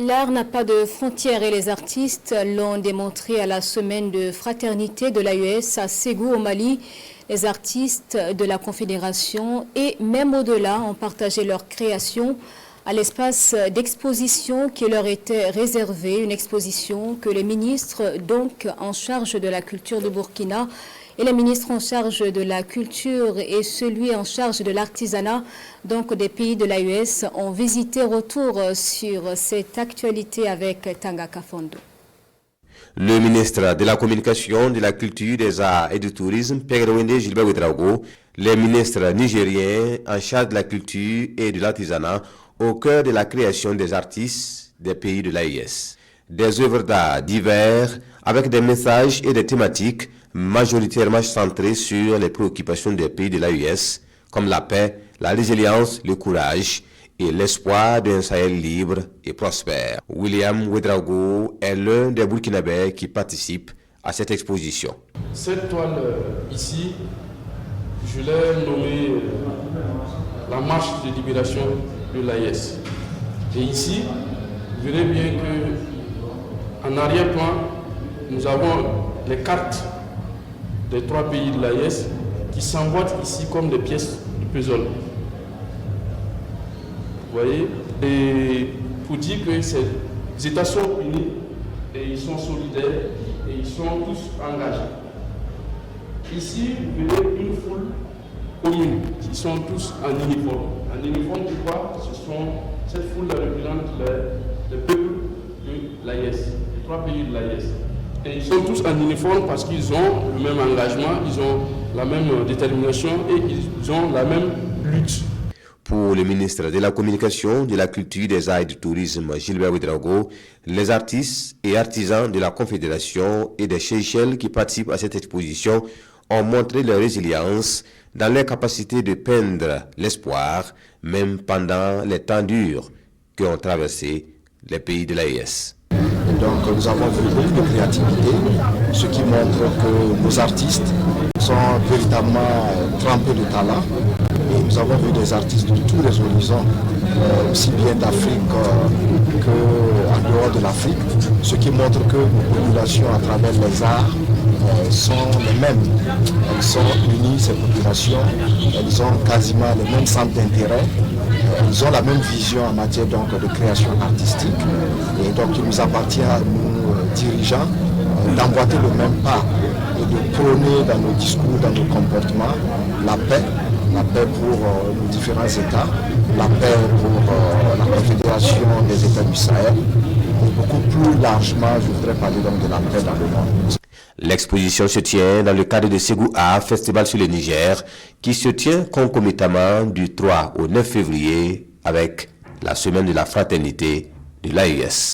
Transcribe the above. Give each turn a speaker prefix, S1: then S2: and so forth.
S1: L'art n'a pas de frontières et les artistes l'ont démontré à la semaine de fraternité de l'AES à Ségou au Mali. Les artistes de la Confédération et même au-delà ont partagé leur création à l'espace d'exposition qui leur était réservé, une exposition que les ministres donc en charge de la culture de Burkina et les ministres en charge de la culture et celui en charge de l'artisanat donc des pays de l'AES ont visité. Retour sur cette actualité avec Tanga Kafondo.
S2: Le ministre de la Communication, de la Culture, des Arts et du Tourisme, Père Gilbert Ouedraogo, les ministres nigériens en charge de la culture et de l'artisanat au cœur de la création des artistes des pays de l'AES. Des œuvres d'art divers avec des messages et des thématiques majoritairement centrées sur les préoccupations des pays de l'AES, comme la paix, la résilience, le courage et l'espoir d'un Sahel libre et prospère. William Ouedraogo est l'un des Burkinabés qui participent à cette exposition.
S3: Cette toile ici, je l'ai nommée la marche de libération de l'AES. Et ici, vous verrez bien qu'en arrière-plan, nous avons les cartes des 3 pays de l'AES qui s'emboîtent ici comme des pièces de puzzle. Vous voyez? Et pour dire que ces États sont unis et ils sont solidaires et ils sont tous engagés. Ici, vous verrez une foule commune qui sont tous en uniforme. En uniforme, pourquoi? Cette foule représente le peuple de l'AES, les 3 pays de l'AES. Et ils sont tous en uniforme parce qu'ils ont le même engagement, ils ont la même détermination et ils ont la même lutte.
S2: Pour le ministre de la Communication, de la Culture, des Arts et du Tourisme, Gilbert Ouedraogo, les artistes et artisans de la Confédération et des Seychelles qui participent à cette exposition ont montré leur résilience dans leur capacité de peindre l'espoir, même pendant les temps durs qui ont traversé les pays de l'AES.
S4: Donc nous avons vu beaucoup de créativité, ce qui montre que nos artistes sont véritablement trempés de talent. Et nous avons vu des artistes de tous les horizons, aussi bien d'Afrique qu'en dehors de l'Afrique, ce qui montre que nos populations à travers les arts sont les mêmes. Elles sont unies, ces populations, elles ont quasiment les mêmes centres d'intérêt, elles ont la même vision en matière donc, de création artistique. Et donc il nous appartient à nous, dirigeants, d'emboîter le même pas et de prôner dans nos discours, dans nos comportements, la paix pour nos différents États, la paix pour la Confédération des États du Sahel, et beaucoup plus largement, je voudrais parler donc de la paix dans le monde.
S2: L'exposition se tient dans le cadre de Ségou Art Festival sur le Niger, qui se tient concomitamment du 3 au 9 février avec la semaine de la fraternité de l'AES.